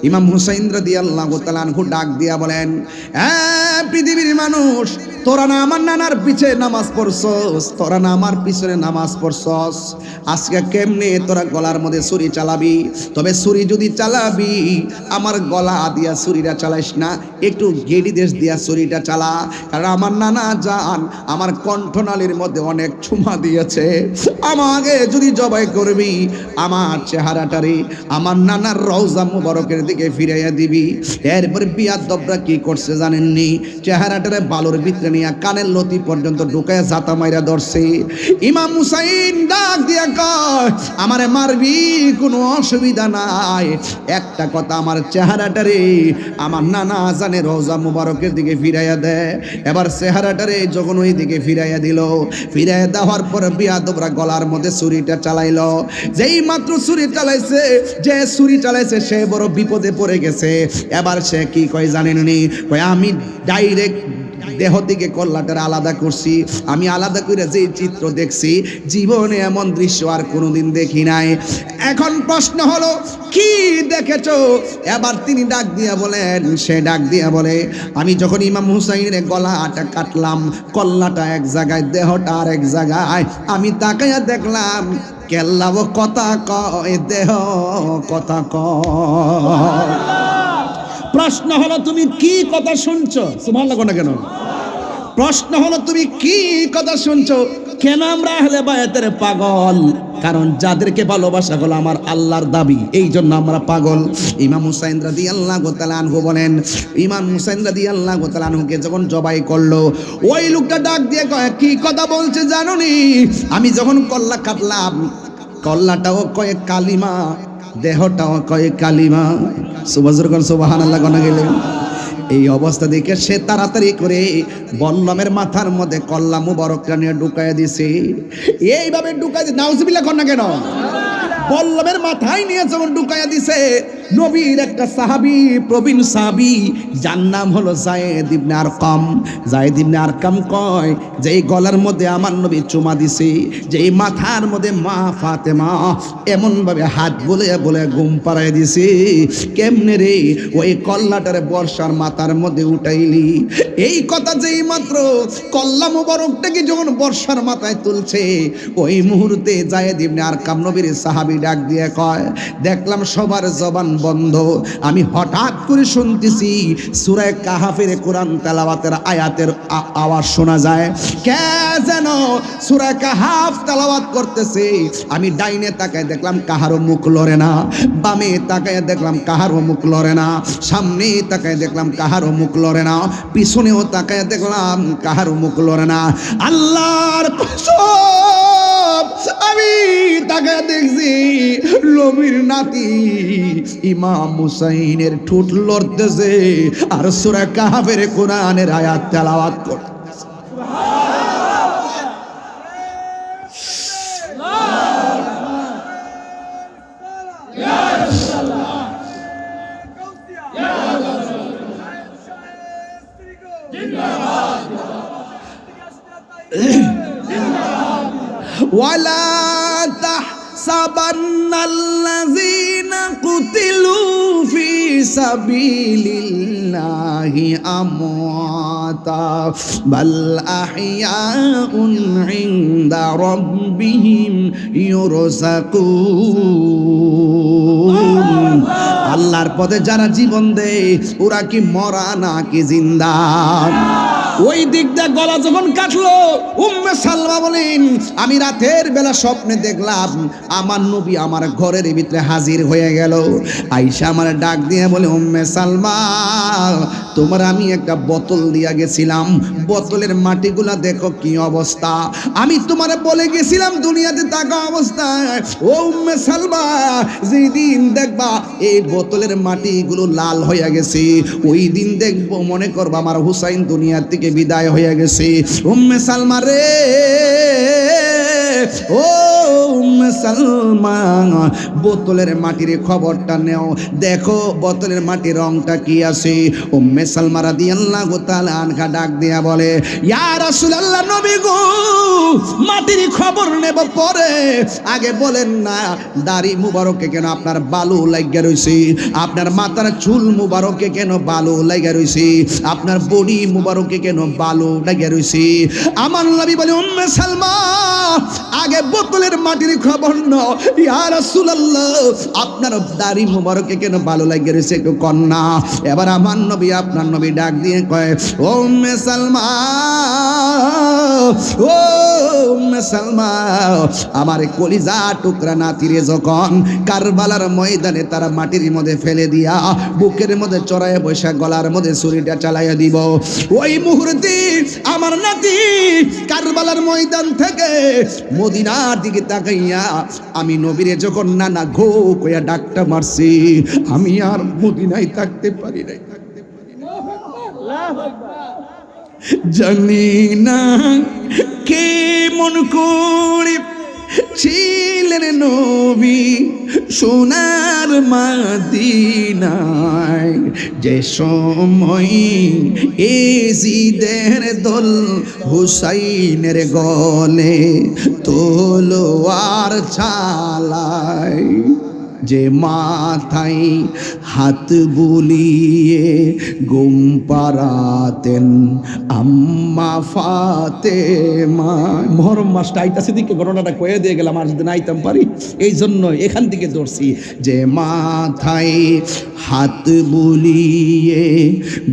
ইমাম হুসাইন রাদিয়াল্লাহু তাআলা আনহু ডাক দিয়া বলেন, পৃথিবীর মানুষ, তোরা না আমার নানার পিছে নামাজ পড়ছস, তোরা না আমার পিছনে নামাজ পড়ছস, আজকে কেমনে তোরা গলার মধ্যে ছুরি চালাবি? তবে ছুরি যদি চালাবি আমার গলা দিয়া ছুরিটা চালাইস না, একটু গেডি দেশ দিয়া ছুরিটা চালা। কারণ আমার নানা জান আমার কণ্ঠনালীর মধ্যে অনেক চুমা দিয়েছে। আমাকে যদি জবাই করবি আমার চেহারাটারে আমার নানার রওজা মুবারকের দিকে ফিরাইয়া দিবি। এরপরে বিয়াদবরা কি করছে জানেননি? চেহারাটারে বালুর ভিতরে নিয়ে কানের লতি পর্যন্ত ঢুকায় জাতা মাইরা ধরছে। ইমাম হুসাইন ডাক দিয়া কয়, আমারে মারবি কোনো অসুবিধা নাই, একটা কথা আমার চেহারাটারে আমার নানা জানের রওজা মুবারকের দিকে ফিরাইয়া দেয়। এবার চেহারাটারে যখন ওই দিকে ফিরাইয়া দিল, ফিরাইয়া দেওয়ার পর বিয়াদবরা গলার মধ্যে ছুরিটা চালাইলো। যেই মাত্র ছুরি চালাইছে, যে ছুরি চালাইছে সে বড় বিপদে পড়ে গেছে। এবার সে কি কয় জানেননি? কয় আমি ডাইরেক্ট দেহ থেকে কল্লাটার আলাদা করছি। আমি আলাদা করে যে চিত্র দেখছি জীবনে এমন দৃশ্য আর কোনোদিন দেখি নাই। এখন প্রশ্ন হলো কি দেখেছো? এবার তিনি ডাক দিয়া বলেন, সে ডাক দিয়া বলে, আমি যখন ইমাম হুসাইনের গলাটা কাটলাম, কল্লাটা এক জায়গায় দেহটা আর এক জায়গায়, আমি তাকাইয়া দেখলাম কেল্লাও কথা কয়, দেহ কথা কয়। প্রশ্ন হলো তুমি কি কথা শুনছো? সুবহানাল্লাহ কোন কেন? প্রশ্ন হলো তুমি কি কথা শুনছো? কেন আমরা আহলে বায়াতের পাগল? কারণ যাদেরকে ভালোবাসা হলো আমার আল্লাহর দাবি, এই জন্য আমরা পাগল। ইমাম হুসাইন রাদিয়াল্লাহু তাআলা আনহু বলেন, ইমাম হুসাইন রাদিয়াল্লাহু তাআলা আনহুকে যখন জবাই করলো, ওই লোকটা ডাক দিয়ে কয়, কি কথা বলছে জানোনি? আমি যখন কল্লা কাটলাম, কল্লাটাও কয় কালিমা, দেহটাও কয় কালিমা। সুবহানাল্লাহ কোন গেলে এই অবস্থা দেখে সে তাড়াতাড়ি করে বল্লমের মাথার মধ্যে কল্লা মুবারকটা নিয়ে ঢুকাইয়া দিছে। এইভাবে ঢুকাই দিয়ে নাউজুবিল্লাহ কোন না কেন? বল্লমের মাথায় নিয়ে যখন ঢুকাইয়া দিছে, নবীর একটা সাহাবী, প্রবীণ সাহাবী, যার নাম হলো যায়েদ ইবনে আরকাম। যায়েদ ইবনে আরকাম কয়, যে এই গলার মধ্যে আমার নবী চুমা দিছে, যে এই মাথার মধ্যে মা ফাতেমা এমন ভাবে হাত বলে বলে ঘুম পাড়ায় দিছে, কেমনে রে ওই কল্লাটারে বর্ষার মাথার মধ্যে উঠাইলি? এই কথা যেই মাত্র কল্লা মুবারকটাকে যখন বর্ষার মাথায় তুলছে, ওই মুহূর্তে যায়েদ ইবনে আরকাম নবীর সাহাবী ডাক দিয়ে কয়, দেখলাম সবার জবান বন্ধ, আমি হঠাৎ করে শুনতেছি সূরা কাহাফের কোরআন তেলাওয়াতের আয়াতের আওয়াজ শোনা যায়। কে যেন সূরা কাহাফ তেলাওয়াত করতেছে। আমি ডাইনে তাকায় দেখলাম কাহারও মুখ লড়ে না, বামে তাকায় দেখলাম কাহারও মুখ লড়ে না, সামনে তাকায় দেখলাম কাহারও মুখ লড়ে না, পিছনেও তাকায় দেখলাম কাহারও মুখ লড়ে না। আল্লাহর কসম আমি তাকে দেখছি নবীর নাতি ইমাম হুসাইনের ঠোঁট লড়তেছে আর সূরা কাহফের কোরআনের আয়াত তেলাওয়াত করতেছে। ওয়ালা তাহসাবান্নাল্লাযীনা কুতিলু ফি সাবিলিল্লাহি আমওয়াতা বাল আহইয়াউন ইনদা রাব্বিহিম ইউরযাকুন। আল্লাহর পথে যারা জীবন দেয় ওরা কি মরা নাকি জিন্দা? ওই দিক দিয়ে গলা যখন কাটলো উম্মে সালমা বলেন আমি রাতের বেলা স্বপ্নে দেখলাম আমার নবী আমার ঘরের ভিতরে হাজির হয়ে গেল। আয়েশা আমার ডাক দিয়ে বলে উম্মে সালমা তোমার আমি একটা বোতল দিয়া গেছিলাম, বোতলের মাটিগুলা দেখো কি অবস্থা। আমি তোমারে বলে গেছিলাম দুনিয়াতে থাকা অবস্থায় ও উম্মে সালমা যেদিন দেখবা এই বোতলের মাটিগুলো লাল হয়ে গেছে ওই দিন দেখবো মনে করবা আমার হুসাইন দুনিয়া থেকে বিদায় হয়ে গেছে। উম্মে সালমা রে ও উম্মে সালমা বোতলের মাটির খবরটা নেও, দেখো বোতলের মাটির রংটা কি আছে। উম্মে সালমা রাদিয়াল্লাহু তাআলা আনহা ডাক দিয়া বলে ইয়া রাসূলুল্লাহ নবী গো মাটির খবর নেব পরে, আগে বলেন না দাড়ি মুবারকে কেন আপনার বালু লাগিয়া রইছে, আপনার মাথার চুল মুবারকে কেন বালু লাগিয়া রইছে, আপনার বডি মুবারকে কেন বালু লাগিয়া রইছে। আমার নবী বলে উম্মে সালমা আগে বোতলের মাটির খবর নাও। ইয়া রাসূলুল্লাহ আপনার দাড়ি মুবারকে কেন ভালো লাগিয়ে রয়েছে একটু কন্যা। এবার আমার নবী আপনার নবী ডাক দিয়ে কয় ও উম্মে সালমা ও উম্মে সালমা আমার কলিজা টুকরা নাতিরে যখন কারবালার ময়দানে তারা মাটির মধ্যে ফেলে দিয়া বুকের মধ্যে চড়াইয়া বসা গলার মধ্যে ছুরিটা চালাইয়া দিব, ওই মুহূর্তে আমার নাতি কারবালার ময়দান থেকে মদিনার দিকে তাকাইয়া আমি নবীরে যখন নানা ঘো কইয়া ডাকটা মারছি আমি আর মদিনায় থাকতে পারি নাই। জানি না কে মন করে ছিলেন নবী সোনার মদিনায় যে সময় এজিদের দল হুসাইনের গলে তলোয়ার চালায়, যে মাথায় হাত বুলিয়ে ঘুম পাড়াতেন আম্মা ফাতেমা। মহরম মাসটা আইতাছে দিকে ঘটনাটা কয়ে দিয়ে গেলাম আর যদি আইতাম পারি এই জন্য এখান থেকে ধরছি। যে মাথায় হাত বুলিয়ে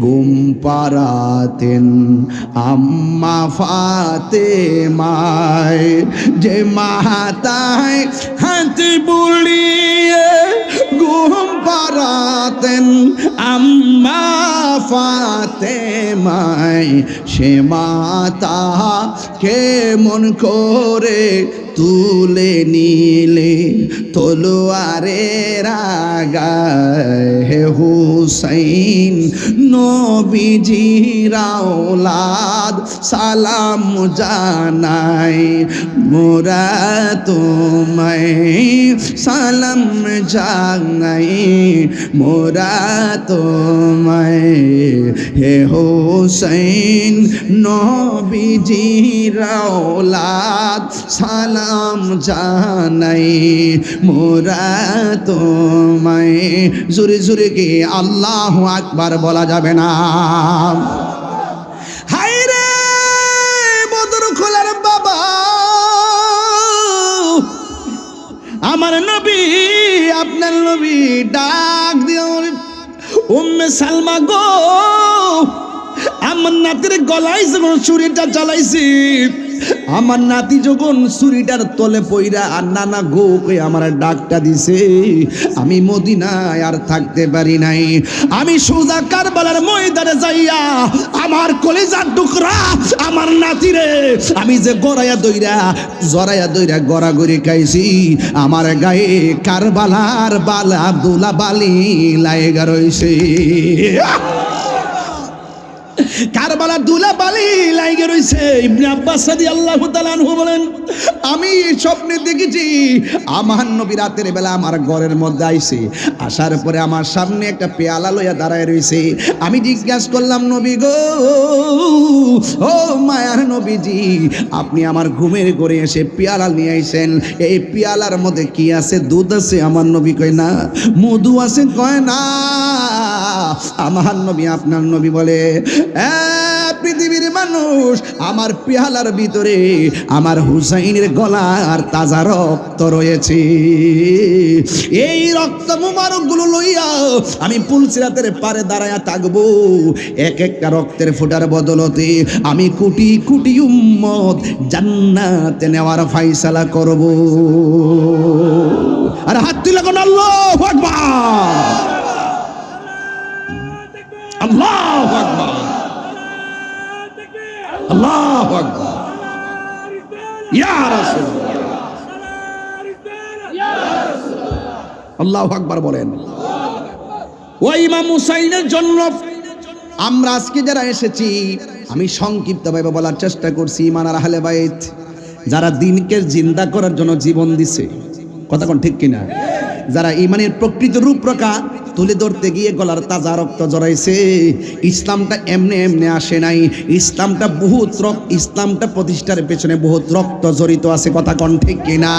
ঘুম পাড়াতেন আম্মা ফাতেমায়, যে মাথায় হাত বুলিয়ে ঘুম পাড়াতেন আম্মা ফাতেমায়, সে মাতা কেমন করে তুলে নিলে তলোয়ারের আগায়। হে হুসাইন নবীজির আওলাদ সালাম জানাই মোরা তোমায়, সালাম জানাই মোরা তোমায়। হে হুসাইন নবীজির আওলাদ সালাম জানাই মোরা তোমায়। জোরে জোরে কি আল্লাহু আকবার বলা যাবে না? হায় রে বদর খোলার বাবা আমার নবী আপনার নবী ডাক দিও উম্মে সালমা গো আমার নাতির গলায় যখন ছুরিটা চালাইছি আমার নাতি যখন ছুরিটার তলে পইরা আর নানা গো কই আমার ডাকটা দিছে, আমি মদিনায় আর থাকতে পারি নাই। আমি সোজা কারবালার ময়দানে যাইয়া আমার কলিজার টুকরা আমার নাতিরে আমি যে জরায়া দইরা গড়াগড়ি খাইছি, আমার গায়ে কারবালার বালা দুলা বালি লাইগা রইছে। কারবালার দুলা বালি লাইগে রইছে। ইবনে আব্বাস রাদিয়াল্লাহু তাআলা আনহু বলেন, আমি স্বপ্নে দেখেছি আমার নবী রাতের বেলা আমার ঘরের মধ্যে আইছে, আসার পরে আমার সামনে একটা পেয়ালা লইয়া দাঁড়ায় রইছে। আমি জিজ্ঞাসা করলাম, নবী গো, ও মায়ার নবীজি, আপনি আমার ঘুমের ঘরে এসে পেয়ালা নিয়ে আইছেন, এই পেয়ালার মধ্যে কি আছে? দুধ আছে? আমার নবী কয় না। মধু আছে? কয় না। আমার নবী, আপনার নবী বলে, পৃথিবীর মানুষ, আমার পেয়ালার ভিতরে আমার হুসাইনের গলার তাজা রক্ত রয়েছে। এই রক্ত মুবারক গুলো লইয়া আমি পুলসিরাতের পারে দাঁড়ায়া থাকবো। এক একটা রক্তের ফোঁটার বদলতে আমি কোটি কোটি উম্মত জান্নাতে নেওয়ার ফয়সালা করব। আর হাত তুলে কোন আল্লাহু আকবার, আল্লাহু আকবার, আল্লাহু আকবার, ইয়া রাসূলুল্লাহ, আল্লাহু আকবার বলেন। ওই ইমাম হুসাইনের জন্য আমরা আজকে যারা এসেছি, আমি সংক্ষিপ্তভাবে বলার চেষ্টা করছি, ইমান আর আহলে বাইত যারা দিনকে জিন্দা করার জন্য জীবন দিছে, কথা কোন ঠিক কিনা? যারা ইমানের প্রকৃত রূপরেখা তুলে ধরতে গিয়ে গলার তাজা রক্ত জড়াইছে। ইসলামটা এমনি এমনি আসে নাই, ইসলামটা ইসলামটা প্রতিষ্ঠার পেছনে বহুত রক্ত জড়িত আছে, কথা কোন ঠিক কিনা?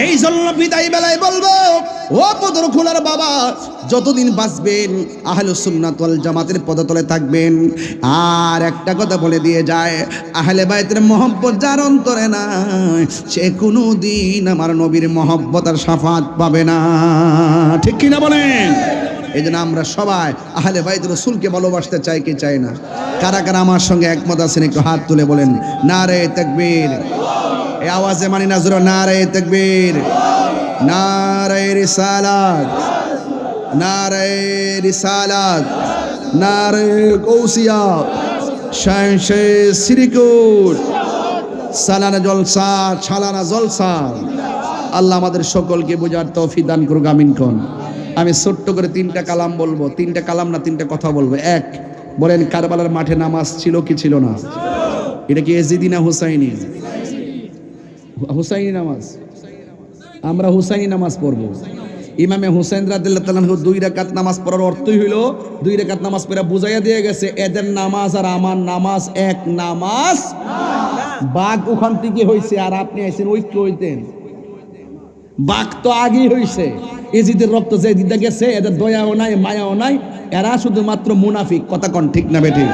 এই জন্য বিদায় বেলায় বলবো, ও পদর খোলার বাবা, যতদিন বাঁচবেন আহলুস সুন্নাত ওয়াল জামাতের পদতলে থাকবেন। আর একটা কথা বলে দিয়ে যায়, আহলে বাইতের মহব্বত যার অন্তরে নাই, সে কোনোদিন আমার নবীর মহব্বত আর শাফাত পাবে না, ঠিক কিনা বলেন? এই জন্য আমরা সবাই আহলে বাইত রাসূলকে ভালোবাসতে চাই কি চাই না? কারা কারা আমার সঙ্গে একমত আছেন একটু হাত তুলে বলেন নারে তাকবীর। এই আওয়াজে মানি না জোরে নারে তাকবীর, নারে রিসালাত, নারে রিসালাত, নারে গৌসিয়া, শানশে সিরিকুট, সালানা জলসা, ছালানা জলসা। আল্লাহ আমাদের সকলকে বোঝার তৌফিক দান করুক, আমিন কোন। আমি ছোট্ট করে তিনটা কালাম বলবো, তিনটা কালাম না তিনটা কথা বলবো। এক, বলেন কারবালার মাঠে নামাজ ছিল কি ছিল না? এটা কি এজিদি না হুসাইনি? হুসাইনি নামাজ। আমরা হুসাইনি নামাজ পড়বো। ইমামে হুসাইন রাদিয়াল্লাহু তাআলা আনহু 2 রাকাত নামাজ পড়ার অর্থই হইল 2 রাকাত নামাজ পড়া বুঝাইয়া দিয়ে গেছে, এদের নামাজ আর আমার নামাজ এক নামাজ। বাঘ ওখান থেকে হইছে আর আপনি আইছেন ঐক্য হইতেন। বাঘ তো আগেই হইছে, এজিদের রক্ত যে দিদা গেছে, এদের দয়াও নাই মায়াও নাই, এরা শুধুমাত্র মুনাফিক, কথা কোন ঠিক না বেঠিক?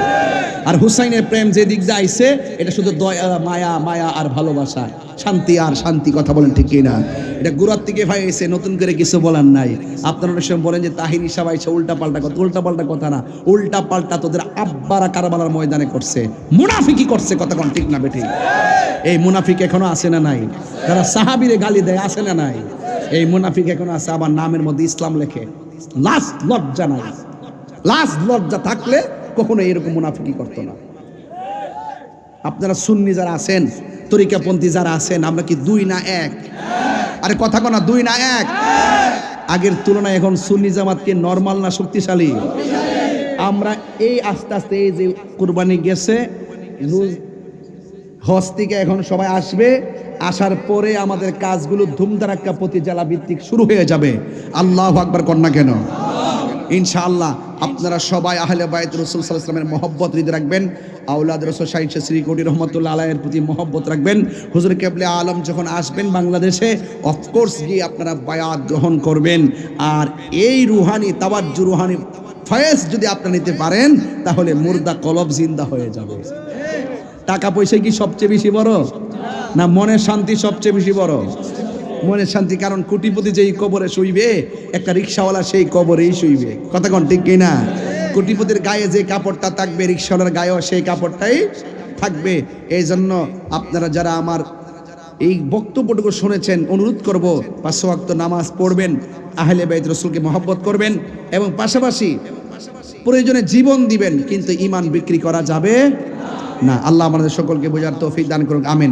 আর হুসাইনের প্রেম যে দিক দিয়ে আইছে, এটা শুধু দয়া মায়া, মায়া আর ভালোবাসা, শান্তি আর শান্তি, কথা বলেন ঠিক কিনা? এটা গুরার থেকে ভাই এসে নতুন করে কিছু বলার নাই। আপনারা অনেক সময় বলেন যে তাহিরি সাহেব আইসা উল্টা পাল্টা কথা, উল্টা পাল্টা কথা না, উল্টা পাল্টা তোদের আব্বারা কারবালার ময়দানে করছে, মুনাফিকি করছে, কথা কোন ঠিক না বেঠিক? এই মুনাফিক এখনো আছে না নাই? যারা সাহাবীরে গালি দেয় আছে না নাই? এই মুনাফিক এখনো আছে, আবার নামের মধ্যে ইসলাম লেখে। লাজ লজ্জা নাই, লাজ লজ্জা থাকলে কখনো এরকম মুনাফিকি করতো না। আপনারা সুন্নি যারা আছেন, তরিকাপন্থী যারা আছেন, আমরা কি 2 না 1? আরে কথা কনা 2 না 1? আগের তুলনায় এখন সুন্নি জামাত কি নরমাল না শক্তিশালী? আমরা এই আস্তে আস্তে এই যে কুরবানি গেছে, হজ থেকে এখন সবাই আসবে, আসার পরে আমাদের কাজগুলো ধুমধারাক্কা প্রতি জেলা ভিত্তিক শুরু হয়ে যাবে। আল্লাহু আকবার কন্যা কেন? ইনশাআল্লাহ আপনারা সবাই আহলে বাইত রাসূল সাল্লাল্লাহু আলাইহি ওয়াসাল্লামের মহব্বত হৃদয়ে রাখবেন, আওলাদ রাসূল শাইখ শ্রীকোটি রহমাতুল্লাহ আলাইহির প্রতি মহব্বত রাখবেন। হুজুর কেবলে আলম যখন আসবেন বাংলাদেশে, অফকোর্স গিয়ে আপনারা বায়াত গ্রহণ করবেন। আর এই রুহানি তাওয়াজ্জু, রুহানি ফয়েজ যদি আপনারা নিতে পারেন, তাহলে মুর্দা কলব জিন্দা হয়ে যাবে। টাকা পয়সা কি সবচেয়ে বেশি বড় না মনের শান্তি সবচেয়ে বেশি বড়? মনের শান্তি। কারণ কোটিপতি যেই কবরে শুইবে, একটা রিক্সাওয়ালা সেই কবরেই শুইবে, কথা কোন ঠিক কিনা? কোটিপতির গায়ে যে কাপড়টা থাকবে, রিক্সাওয়ালার গায়েও সেই কাপড়টাই থাকবে। এই জন্য আপনারা যারা আমার এই বক্তব্যটুকু শুনেছেন, অনুরোধ করব 5 ওয়াক্ত নামাজ পড়বেন, আহলে বাইত রাসূলকে মহব্বত করবেন এবং পাশাপাশি প্রয়োজনে জীবন দিবেন, কিন্তু ঈমান বিক্রি করা যাবে না। আল্লাহ আমাদের সকলকে বোঝার তৌফিক দান করুন, আমিন।